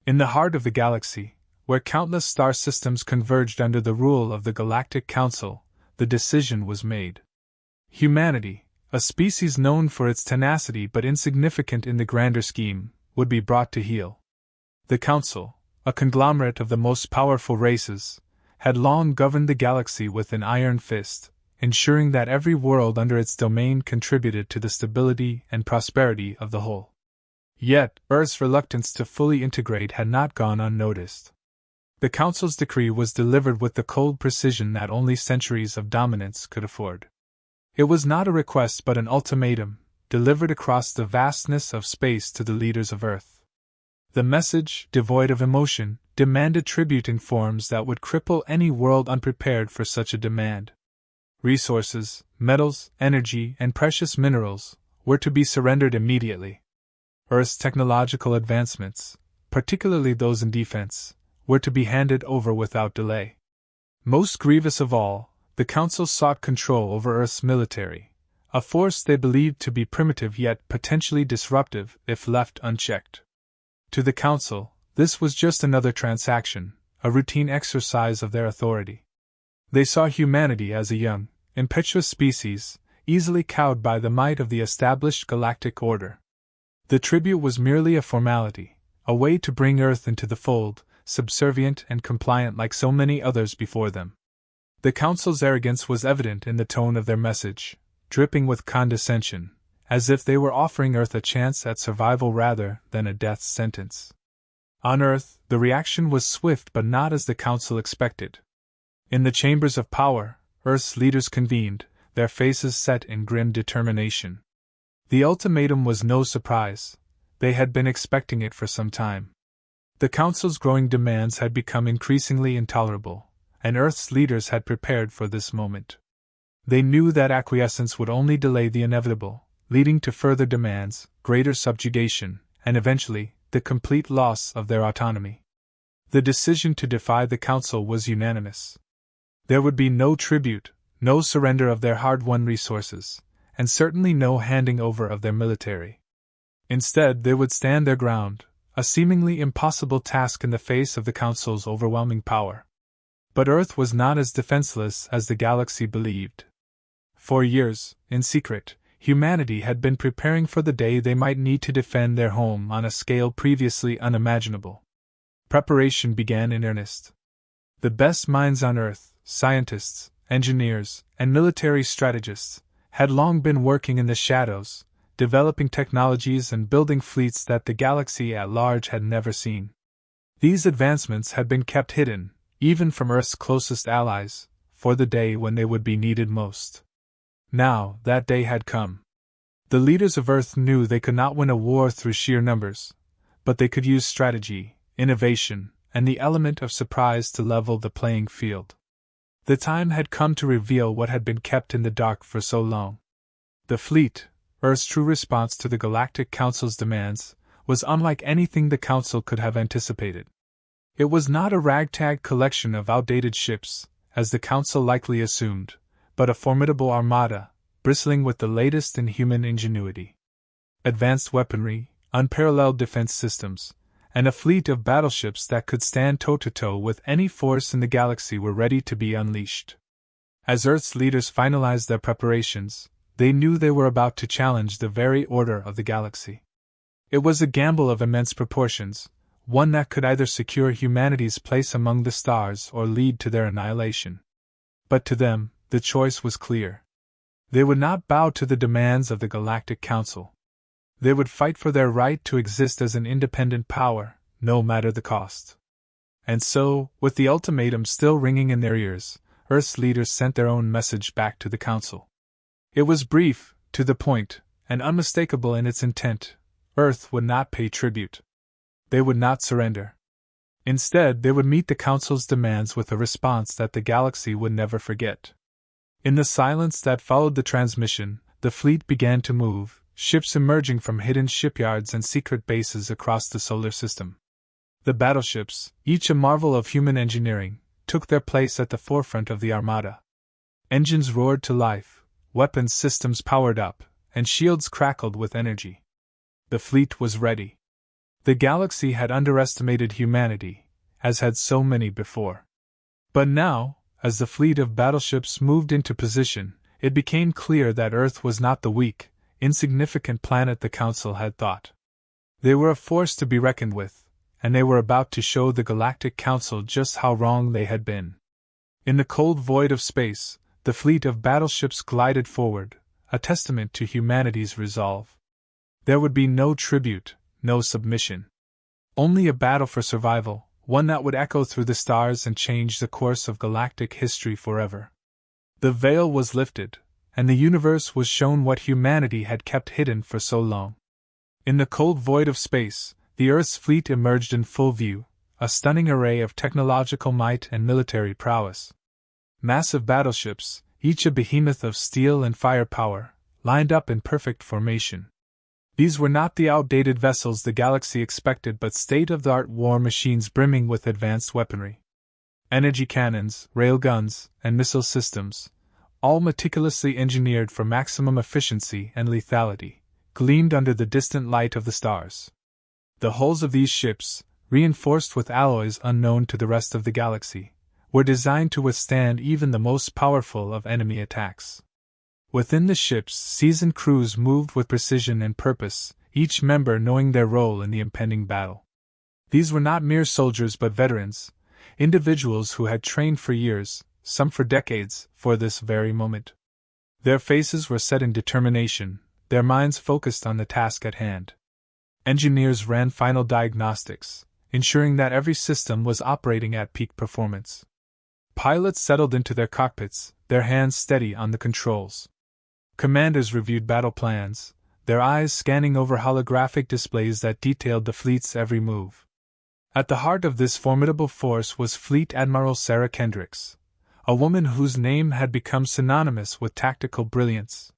In the heart of the galaxy, where countless star systems converged under the rule of the Galactic Council, the decision was made. Humanity, a species known for its tenacity but insignificant in the grander scheme, would be brought to heel. The Council, a conglomerate of the most powerful races, had long governed the galaxy with an iron fist, ensuring that every world under its domain contributed to the stability and prosperity of the whole. Yet, Earth's reluctance to fully integrate had not gone unnoticed. The Council's decree was delivered with the cold precision that only centuries of dominance could afford. It was not a request but an ultimatum, delivered across the vastness of space to the leaders of Earth. The message, devoid of emotion, demanded tribute in forms that would cripple any world unprepared for such a demand. Resources, metals, energy, and precious minerals were to be surrendered immediately. Earth's technological advancements, particularly those in defense, were to be handed over without delay. Most grievous of all, the Council sought control over Earth's military, a force they believed to be primitive yet potentially disruptive if left unchecked. To the Council, this was just another transaction, a routine exercise of their authority. They saw humanity as a young, impetuous species, easily cowed by the might of the established galactic order. The tribute was merely a formality, a way to bring Earth into the fold, subservient and compliant like so many others before them. The Council's arrogance was evident in the tone of their message, dripping with condescension, as if they were offering Earth a chance at survival rather than a death sentence. On Earth, the reaction was swift but not as the Council expected. In the chambers of power, Earth's leaders convened, their faces set in grim determination. The ultimatum was no surprise. They had been expecting it for some time. The Council's growing demands had become increasingly intolerable, and Earth's leaders had prepared for this moment. They knew that acquiescence would only delay the inevitable, leading to further demands, greater subjugation, and eventually, the complete loss of their autonomy. The decision to defy the Council was unanimous. There would be no tribute, no surrender of their hard-won resources, and certainly no handing over of their military. Instead, they would stand their ground, a seemingly impossible task in the face of the Council's overwhelming power. But Earth was not as defenseless as the galaxy believed. For years, in secret, humanity had been preparing for the day they might need to defend their home on a scale previously unimaginable. Preparation began in earnest. The best minds on Earth, scientists, engineers, and military strategists, had long been working in the shadows, developing technologies and building fleets that the galaxy at large had never seen. These advancements had been kept hidden, even from Earth's closest allies, for the day when they would be needed most. Now, that day had come. The leaders of Earth knew they could not win a war through sheer numbers, but they could use strategy, innovation, and the element of surprise to level the playing field. The time had come to reveal what had been kept in the dark for so long. The fleet, Earth's true response to the Galactic Council's demands, was unlike anything the Council could have anticipated. It was not a ragtag collection of outdated ships, as the Council likely assumed, but a formidable armada, bristling with the latest in human ingenuity. Advanced weaponry, unparalleled defense systems, and a fleet of battleships that could stand toe-to-toe with any force in the galaxy were ready to be unleashed. As Earth's leaders finalized their preparations, they knew they were about to challenge the very order of the galaxy. It was a gamble of immense proportions, one that could either secure humanity's place among the stars or lead to their annihilation. But to them, the choice was clear. They would not bow to the demands of the Galactic Council. They would fight for their right to exist as an independent power, no matter the cost. And so, with the ultimatum still ringing in their ears, Earth's leaders sent their own message back to the Council. It was brief, to the point, and unmistakable in its intent. Earth would not pay tribute. They would not surrender. Instead, they would meet the Council's demands with a response that the galaxy would never forget. In the silence that followed the transmission, the fleet began to move, ships emerging from hidden shipyards and secret bases across the solar system. The battleships, each a marvel of human engineering, took their place at the forefront of the armada. Engines roared to life, weapons systems powered up, and shields crackled with energy. The fleet was ready. The galaxy had underestimated humanity, as had so many before. But now, as the fleet of battleships moved into position, it became clear that Earth was not the weak, insignificant planet the Council had thought. They were a force to be reckoned with, and they were about to show the Galactic Council just how wrong they had been. In the cold void of space, the fleet of battleships glided forward, a testament to humanity's resolve. There would be no tribute, no submission. Only a battle for survival, one that would echo through the stars and change the course of galactic history forever. The veil was lifted, and the universe was shown what humanity had kept hidden for so long. In the cold void of space, the Earth's fleet emerged in full view, a stunning array of technological might and military prowess. Massive battleships, each a behemoth of steel and firepower, lined up in perfect formation. These were not the outdated vessels the galaxy expected but state-of-the-art war machines brimming with advanced weaponry. Energy cannons, railguns, and missile systems, all meticulously engineered for maximum efficiency and lethality, gleamed under the distant light of the stars. The hulls of these ships, reinforced with alloys unknown to the rest of the galaxy, were designed to withstand even the most powerful of enemy attacks. Within the ships, seasoned crews moved with precision and purpose, each member knowing their role in the impending battle. These were not mere soldiers but veterans, individuals who had trained for years, some for decades, for this very moment. Their faces were set in determination, their minds focused on the task at hand. Engineers ran final diagnostics, ensuring that every system was operating at peak performance. Pilots settled into their cockpits, their hands steady on the controls. Commanders reviewed battle plans, their eyes scanning over holographic displays that detailed the fleet's every move. At the heart of this formidable force was Fleet Admiral Sarah Kendricks, a woman whose name had become synonymous with tactical brilliance.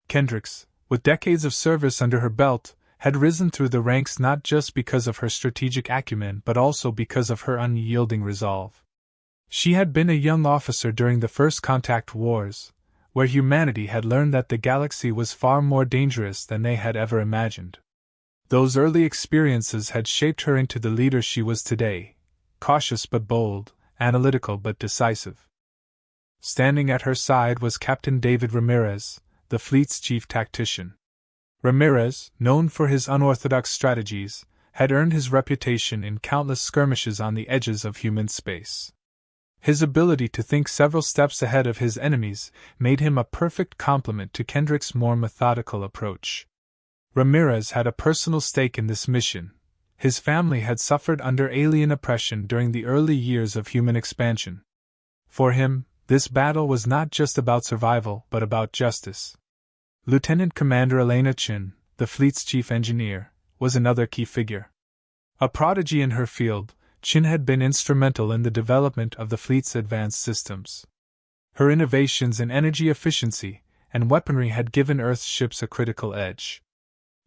Kendricks, with decades of service under her belt, had risen through the ranks not just because of her strategic acumen but also because of her unyielding resolve. She had been a young officer during the First Contact Wars, where humanity had learned that the galaxy was far more dangerous than they had ever imagined. Those early experiences had shaped her into the leader she was today, cautious but bold, analytical but decisive. Standing at her side was Captain David Ramirez, the fleet's chief tactician. Ramirez, known for his unorthodox strategies, had earned his reputation in countless skirmishes on the edges of human space. His ability to think several steps ahead of his enemies made him a perfect complement to Kendrick's more methodical approach. Ramirez had a personal stake in this mission. His family had suffered under alien oppression during the early years of human expansion. For him, this battle was not just about survival but about justice. Lieutenant Commander Elena Chin, the fleet's chief engineer, was another key figure. A prodigy in her field, Chin had been instrumental in the development of the fleet's advanced systems. Her innovations in energy efficiency and weaponry had given Earth's ships a critical edge.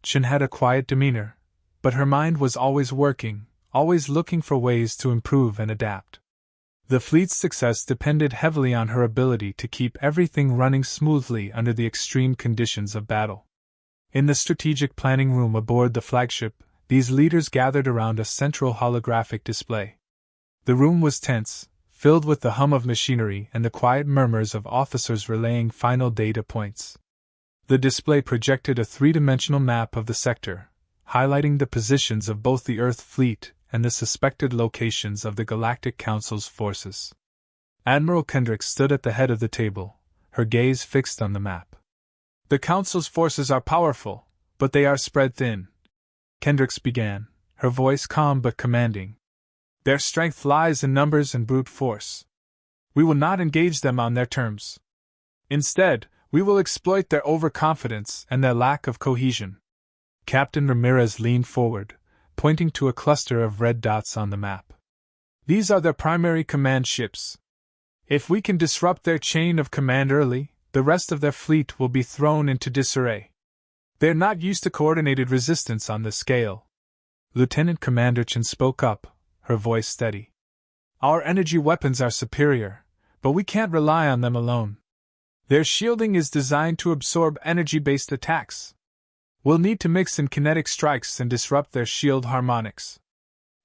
Chin had a quiet demeanor, but her mind was always working, always looking for ways to improve and adapt. The fleet's success depended heavily on her ability to keep everything running smoothly under the extreme conditions of battle. In the strategic planning room aboard the flagship, these leaders gathered around a central holographic display. The room was tense, filled with the hum of machinery and the quiet murmurs of officers relaying final data points. The display projected a three-dimensional map of the sector, highlighting the positions of both the Earth fleet and the suspected locations of the Galactic Council's forces. Admiral Kendricks stood at the head of the table, her gaze fixed on the map. "The Council's forces are powerful, but they are spread thin," Kendricks began, her voice calm but commanding. "Their strength lies in numbers and brute force. We will not engage them on their terms. Instead, we will exploit their overconfidence and their lack of cohesion." Captain Ramirez leaned forward, pointing to a cluster of red dots on the map. "These are their primary command ships. If we can disrupt their chain of command early, the rest of their fleet will be thrown into disarray. They are not used to coordinated resistance on this scale." Lieutenant Commander Chen spoke up, her voice steady. "Our energy weapons are superior, but we can't rely on them alone. Their shielding is designed to absorb energy-based attacks. We'll need to mix in kinetic strikes and disrupt their shield harmonics.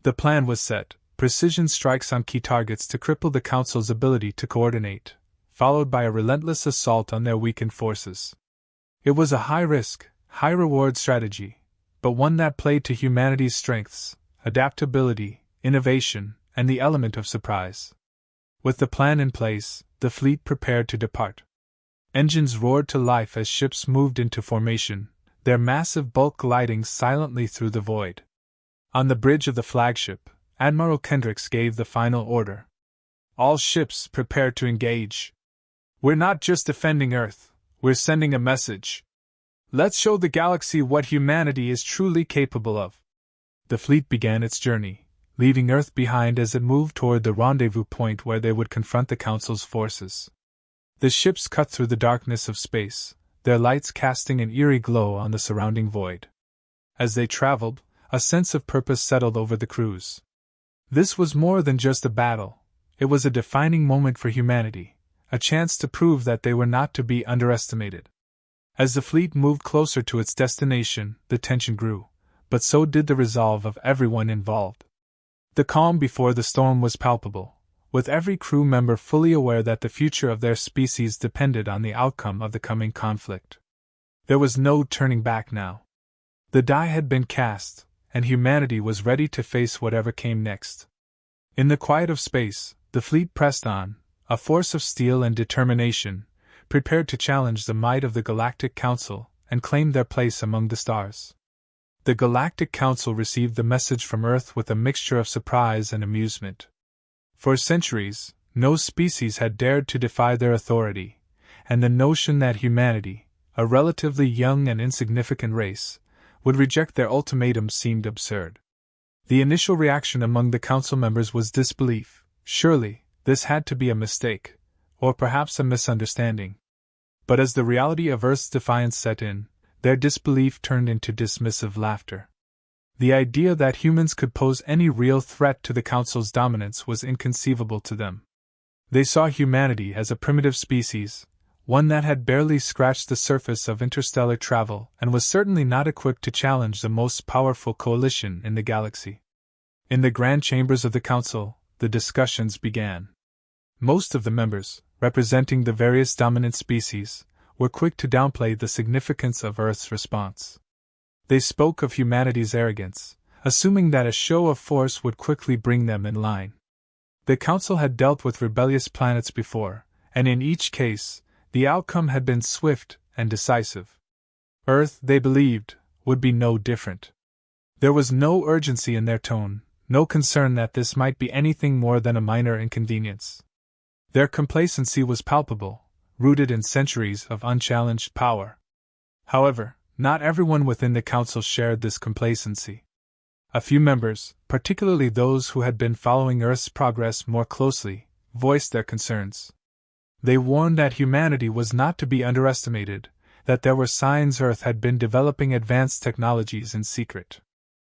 The plan was set: precision strikes on key targets to cripple the Council's ability to coordinate, followed by a relentless assault on their weakened forces. It was a high-risk, high-reward strategy, but one that played to humanity's strengths: adaptability, innovation, and the element of surprise. With the plan in place, the fleet prepared to depart. Engines roared to life as ships moved into formation, their massive bulk gliding silently through the void. On the bridge of the flagship, Admiral Kendricks gave the final order. All ships prepare to engage. We're not just defending Earth, we're sending a message. Let's show the galaxy what humanity is truly capable of. The fleet began its journey, leaving Earth behind as it moved toward the rendezvous point where they would confront the Council's forces. The ships cut through the darkness of space, their lights casting an eerie glow on the surrounding void. As they traveled, a sense of purpose settled over the crews. This was more than just a battle, it was a defining moment for humanity, a chance to prove that they were not to be underestimated. As the fleet moved closer to its destination, the tension grew, but so did the resolve of everyone involved. The calm before the storm was palpable, with every crew member fully aware that the future of their species depended on the outcome of the coming conflict. There was no turning back now. The die had been cast, and humanity was ready to face whatever came next. In the quiet of space, the fleet pressed on, a force of steel and determination, prepared to challenge the might of the Galactic Council and claim their place among the stars. The Galactic Council received the message from Earth with a mixture of surprise and amusement. For centuries, no species had dared to defy their authority, and the notion that humanity, a relatively young and insignificant race, would reject their ultimatum seemed absurd. The initial reaction among the Council members was disbelief. Surely, this had to be a mistake, or perhaps a misunderstanding. But as the reality of Earth's defiance set in, their disbelief turned into dismissive laughter. The idea that humans could pose any real threat to the Council's dominance was inconceivable to them. They saw humanity as a primitive species, one that had barely scratched the surface of interstellar travel and was certainly not equipped to challenge the most powerful coalition in the galaxy. In the grand chambers of the Council, the discussions began. Most of the members, representing the various dominant species, were quick to downplay the significance of Earth's response. They spoke of humanity's arrogance, assuming that a show of force would quickly bring them in line. The Council had dealt with rebellious planets before, and in each case, the outcome had been swift and decisive. Earth, they believed, would be no different. There was no urgency in their tone, no concern that this might be anything more than a minor inconvenience. Their complacency was palpable, rooted in centuries of unchallenged power. However, not everyone within the Council shared this complacency. A few members, particularly those who had been following Earth's progress more closely, voiced their concerns. They warned that humanity was not to be underestimated, that there were signs Earth had been developing advanced technologies in secret.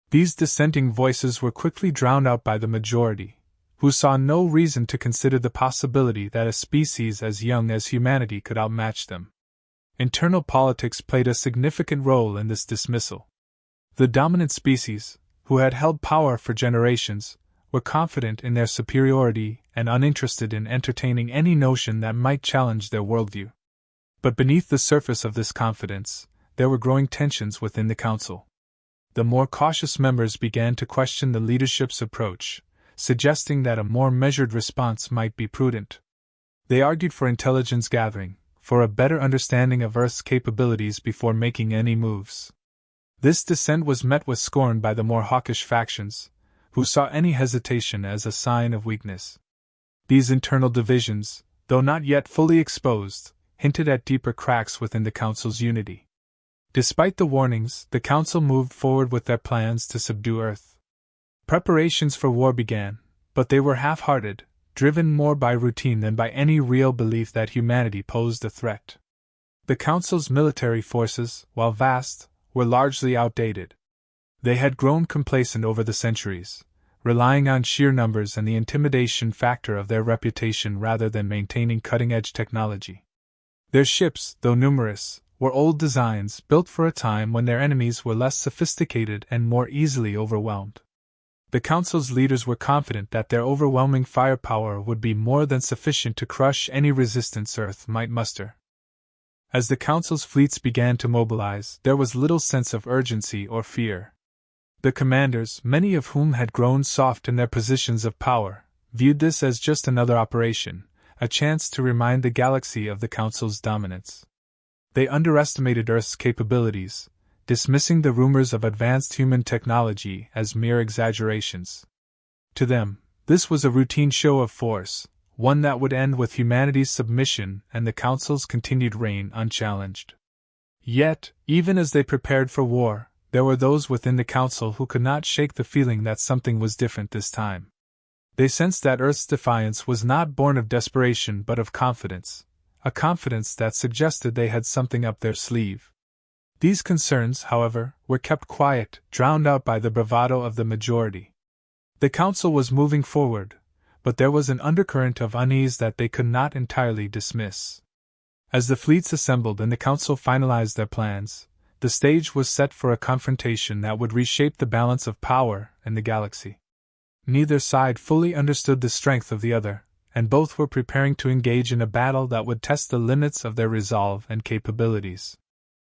These dissenting voices were quickly drowned out by the majority, who saw no reason to consider the possibility that a species as young as humanity could outmatch them. Internal politics played a significant role in this dismissal. The dominant species, who had held power for generations, were confident in their superiority and uninterested in entertaining any notion that might challenge their worldview. But beneath the surface of this confidence, there were growing tensions within the Council. The more cautious members began to question the leadership's approach, suggesting that a more measured response might be prudent. They argued for intelligence gathering, for a better understanding of Earth's capabilities before making any moves. This dissent was met with scorn by the more hawkish factions, who saw any hesitation as a sign of weakness. These internal divisions, though not yet fully exposed, hinted at deeper cracks within the Council's unity. Despite the warnings, the Council moved forward with their plans to subdue Earth. Preparations for war began, but they were half-hearted, driven more by routine than by any real belief that humanity posed a threat. The Council's military forces, while vast, were largely outdated. They had grown complacent over the centuries, relying on sheer numbers and the intimidation factor of their reputation rather than maintaining cutting-edge technology. Their ships, though numerous, were old designs built for a time when their enemies were less sophisticated and more easily overwhelmed. The Council's leaders were confident that their overwhelming firepower would be more than sufficient to crush any resistance Earth might muster. As the Council's fleets began to mobilize, there was little sense of urgency or fear. The commanders, many of whom had grown soft in their positions of power, viewed this as just another operation, a chance to remind the galaxy of the Council's dominance. They underestimated Earth's capabilities, dismissing the rumors of advanced human technology as mere exaggerations. To them, this was a routine show of force, one that would end with humanity's submission and the Council's continued reign unchallenged. Yet, even as they prepared for war, there were those within the Council who could not shake the feeling that something was different this time. They sensed that Earth's defiance was not born of desperation but of confidence, a confidence that suggested they had something up their sleeve. These concerns, however, were kept quiet, drowned out by the bravado of the majority. The Council was moving forward, but there was an undercurrent of unease that they could not entirely dismiss. As the fleets assembled and the Council finalized their plans, the stage was set for a confrontation that would reshape the balance of power in the galaxy. Neither side fully understood the strength of the other, and both were preparing to engage in a battle that would test the limits of their resolve and capabilities.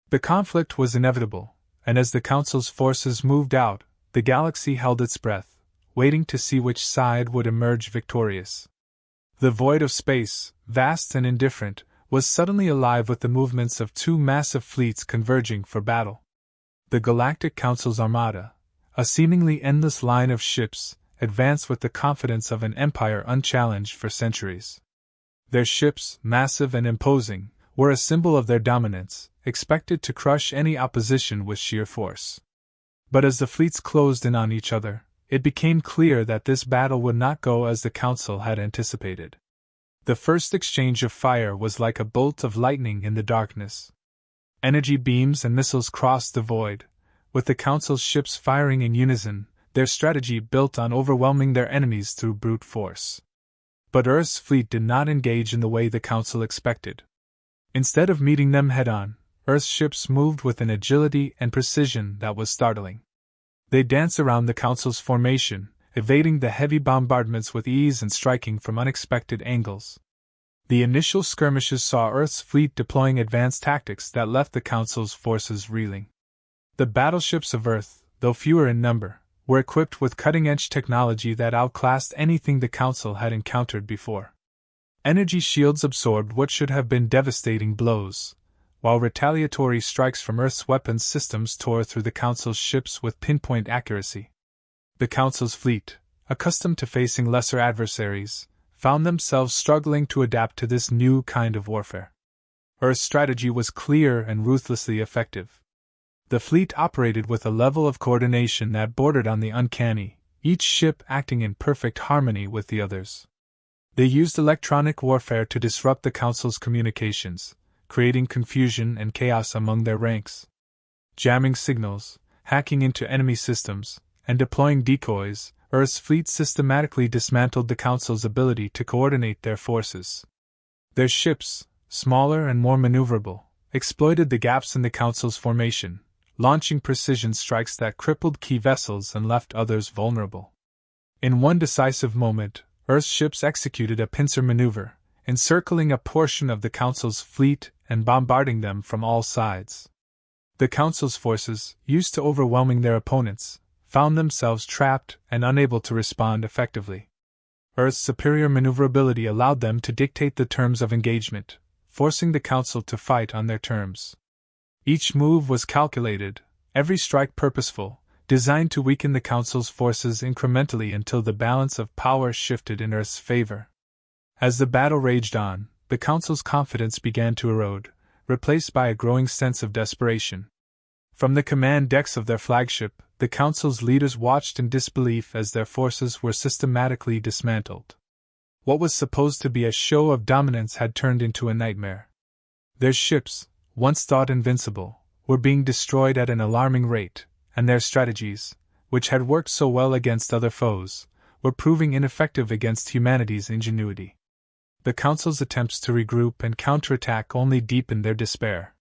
The conflict was inevitable, and as the Council's forces moved out, the galaxy held its breath, waiting to see which side would emerge victorious. The void of space, vast and indifferent, was suddenly alive with the movements of two massive fleets converging for battle. The Galactic Council's armada, a seemingly endless line of ships, advanced with the confidence of an empire unchallenged for centuries. Their ships, massive and imposing, were a symbol of their dominance, expected to crush any opposition with sheer force. But as the fleets closed in on each other, it became clear that this battle would not go as the Council had anticipated. The first exchange of fire was like a bolt of lightning in the darkness. Energy beams and missiles crossed the void, with the Council's ships firing in unison, their strategy built on overwhelming their enemies through brute force. But Earth's fleet did not engage in the way the Council expected. Instead of meeting them head-on, Earth's ships moved with an agility and precision that was startling. They danced around the Council's formation, evading the heavy bombardments with ease and striking from unexpected angles. The initial skirmishes saw Earth's fleet deploying advanced tactics that left the Council's forces reeling. The battleships of Earth, though fewer in number, were equipped with cutting-edge technology that outclassed anything the Council had encountered before. Energy shields absorbed what should have been devastating blows, while retaliatory strikes from Earth's weapons systems tore through the Council's ships with pinpoint accuracy. The Council's fleet, accustomed to facing lesser adversaries, found themselves struggling to adapt to this new kind of warfare. Earth's strategy was clear and ruthlessly effective. The fleet operated with a level of coordination that bordered on the uncanny, each ship acting in perfect harmony with the others. They used electronic warfare to disrupt the Council's communications, creating confusion and chaos among their ranks. Jamming signals, hacking into enemy systems, and deploying decoys, Earth's fleet systematically dismantled the Council's ability to coordinate their forces. Their ships, smaller and more maneuverable, exploited the gaps in the Council's formation, launching precision strikes that crippled key vessels and left others vulnerable. In one decisive moment, Earth's ships executed a pincer maneuver, encircling a portion of the Council's fleet and bombarding them from all sides. The Council's forces, used to overwhelming their opponents, found themselves trapped and unable to respond effectively. Earth's superior maneuverability allowed them to dictate the terms of engagement, forcing the Council to fight on their terms. Each move was calculated, every strike purposeful, designed to weaken the Council's forces incrementally until the balance of power shifted in Earth's favor. As the battle raged on, the Council's confidence began to erode, replaced by a growing sense of desperation. From the command decks of their flagship, the Council's leaders watched in disbelief as their forces were systematically dismantled. What was supposed to be a show of dominance had turned into a nightmare. Their ships, once thought invincible, were being destroyed at an alarming rate, and their strategies, which had worked so well against other foes, were proving ineffective against humanity's ingenuity. The Council's attempts to regroup and counterattack only deepened their despair.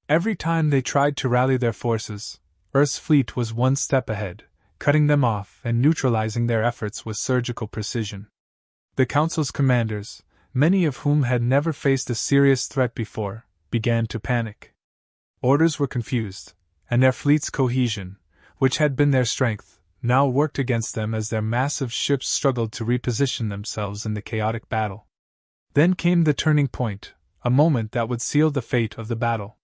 Every time they tried to rally their forces, Earth's fleet was one step ahead, cutting them off and neutralizing their efforts with surgical precision. The Council's commanders, many of whom had never faced a serious threat before, began to panic. Orders were confused, and their fleet's cohesion, which had been their strength, now worked against them as their massive ships struggled to reposition themselves in the chaotic battle. Then came the turning point, a moment that would seal the fate of the battle.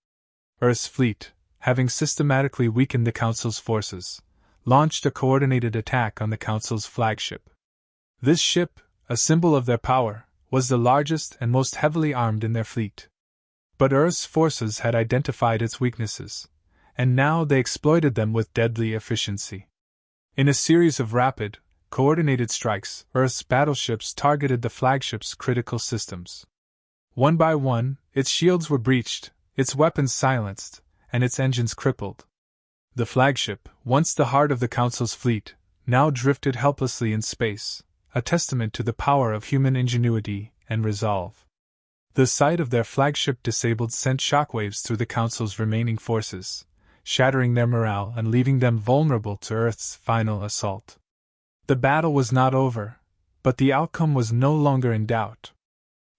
Earth's fleet, having systematically weakened the Council's forces, launched a coordinated attack on the Council's flagship. This ship, a symbol of their power, was the largest and most heavily armed in their fleet. But Earth's forces had identified its weaknesses, and now they exploited them with deadly efficiency. In a series of rapid, coordinated strikes, Earth's battleships targeted the flagship's critical systems. One by one, its shields were breached, its weapons silenced, and its engines crippled. The flagship, once the heart of the Council's fleet, now drifted helplessly in space, a testament to the power of human ingenuity and resolve. The sight of their flagship disabled sent shockwaves through the Council's remaining forces, shattering their morale and leaving them vulnerable to Earth's final assault. The battle was not over, but the outcome was no longer in doubt.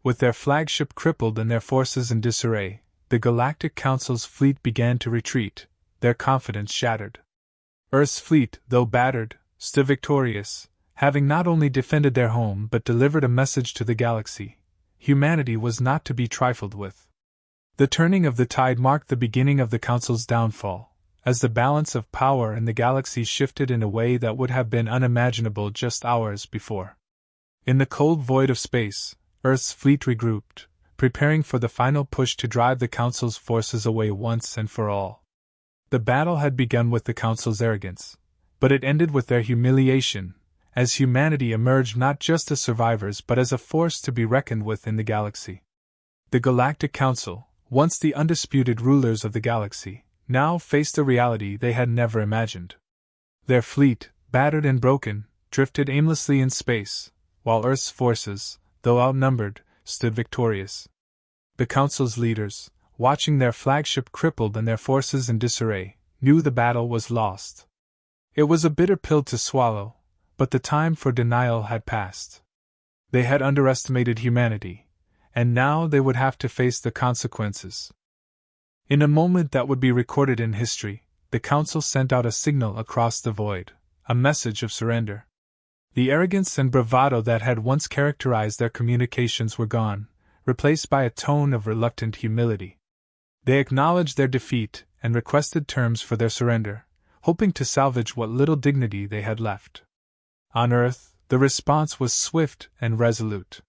With their flagship crippled and their forces in disarray, the Galactic Council's fleet began to retreat, their confidence shattered. Earth's fleet, though battered, stood victorious, having not only defended their home but delivered a message to the galaxy. Humanity was not to be trifled with. The turning of the tide marked the beginning of the Council's downfall, as the balance of power in the galaxy shifted in a way that would have been unimaginable just hours before. In the cold void of space, Earth's fleet regrouped, preparing for the final push to drive the Council's forces away once and for all. The battle had begun with the Council's arrogance, but it ended with their humiliation, as humanity emerged not just as survivors but as a force to be reckoned with in the galaxy. The Galactic Council, once the undisputed rulers of the galaxy, now faced a reality they had never imagined. Their fleet, battered and broken, drifted aimlessly in space, while Earth's forces, though outnumbered, stood victorious. The Council's leaders, watching their flagship crippled and their forces in disarray, knew the battle was lost. It was a bitter pill to swallow, but the time for denial had passed. They had underestimated humanity, and now they would have to face the consequences. In a moment that would be recorded in history, the Council sent out a signal across the void, a message of surrender. The arrogance and bravado that had once characterized their communications were gone, replaced by a tone of reluctant humility. They acknowledged their defeat and requested terms for their surrender, hoping to salvage what little dignity they had left. On Earth, the response was swift and resolute.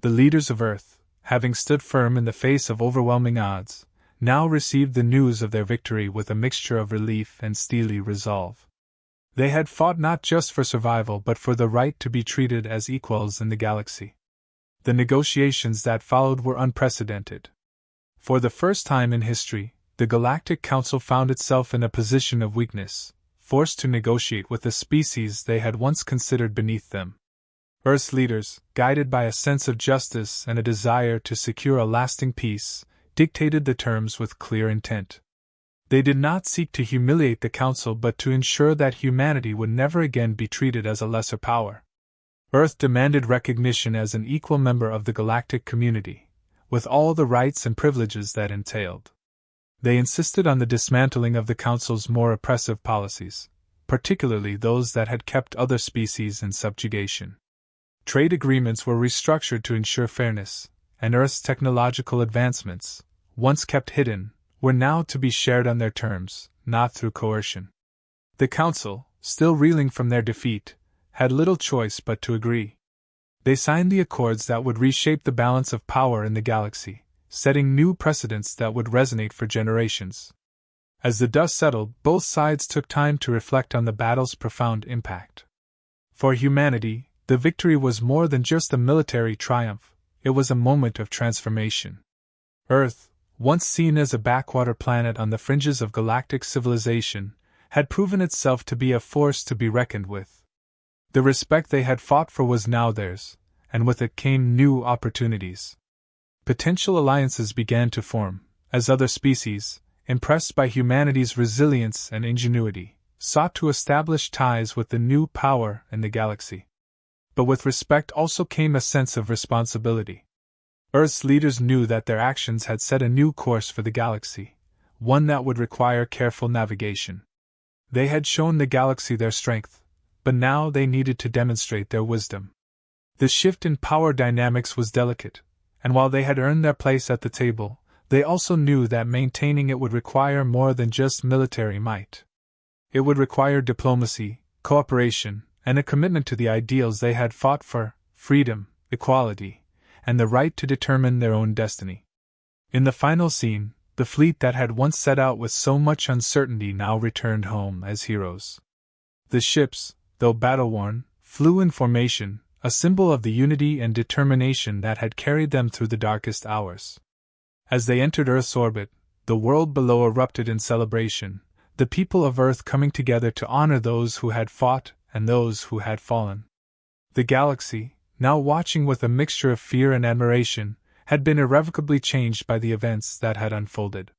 The leaders of Earth, having stood firm in the face of overwhelming odds, now received the news of their victory with a mixture of relief and steely resolve. They had fought not just for survival but for the right to be treated as equals in the galaxy. The negotiations that followed were unprecedented. For the first time in history, the Galactic Council found itself in a position of weakness, forced to negotiate with a species they had once considered beneath them. Earth's leaders, guided by a sense of justice and a desire to secure a lasting peace, dictated the terms with clear intent. They did not seek to humiliate the Council but to ensure that humanity would never again be treated as a lesser power. Earth demanded recognition as an equal member of the galactic community, with all the rights and privileges that entailed. They insisted on the dismantling of the Council's more oppressive policies, particularly those that had kept other species in subjugation. Trade agreements were restructured to ensure fairness, and Earth's technological advancements, once kept hidden, were now to be shared on their terms, not through coercion. The Council, still reeling from their defeat, had little choice but to agree. They signed the accords that would reshape the balance of power in the galaxy, setting new precedents that would resonate for generations. As the dust settled, both sides took time to reflect on the battle's profound impact. For humanity, the victory was more than just a military triumph, it was a moment of transformation. Earth, once seen as a backwater planet on the fringes of galactic civilization, had proven itself to be a force to be reckoned with. The respect they had fought for was now theirs, and with it came new opportunities. Potential alliances began to form, as other species, impressed by humanity's resilience and ingenuity, sought to establish ties with the new power in the galaxy. But with respect also came a sense of responsibility. Earth's leaders knew that their actions had set a new course for the galaxy, one that would require careful navigation. They had shown the galaxy their strength, but now they needed to demonstrate their wisdom. The shift in power dynamics was delicate, and while they had earned their place at the table, they also knew that maintaining it would require more than just military might. It would require diplomacy, cooperation, and a commitment to the ideals they had fought for: freedom, equality, and the right to determine their own destiny. In the final scene, the fleet that had once set out with so much uncertainty now returned home as heroes. The ships, though battle-worn, flew in formation, a symbol of the unity and determination that had carried them through the darkest hours. As they entered Earth's orbit, the world below erupted in celebration, the people of Earth coming together to honor those who had fought and those who had fallen. The galaxy, now watching with a mixture of fear and admiration, had been irrevocably changed by the events that had unfolded.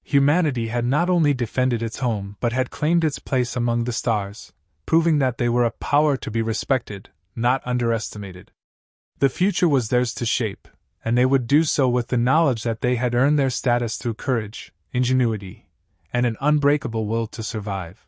Humanity had not only defended its home but had claimed its place among the stars, proving that they were a power to be respected, not underestimated. The future was theirs to shape, and they would do so with the knowledge that they had earned their status through courage, ingenuity, and an unbreakable will to survive.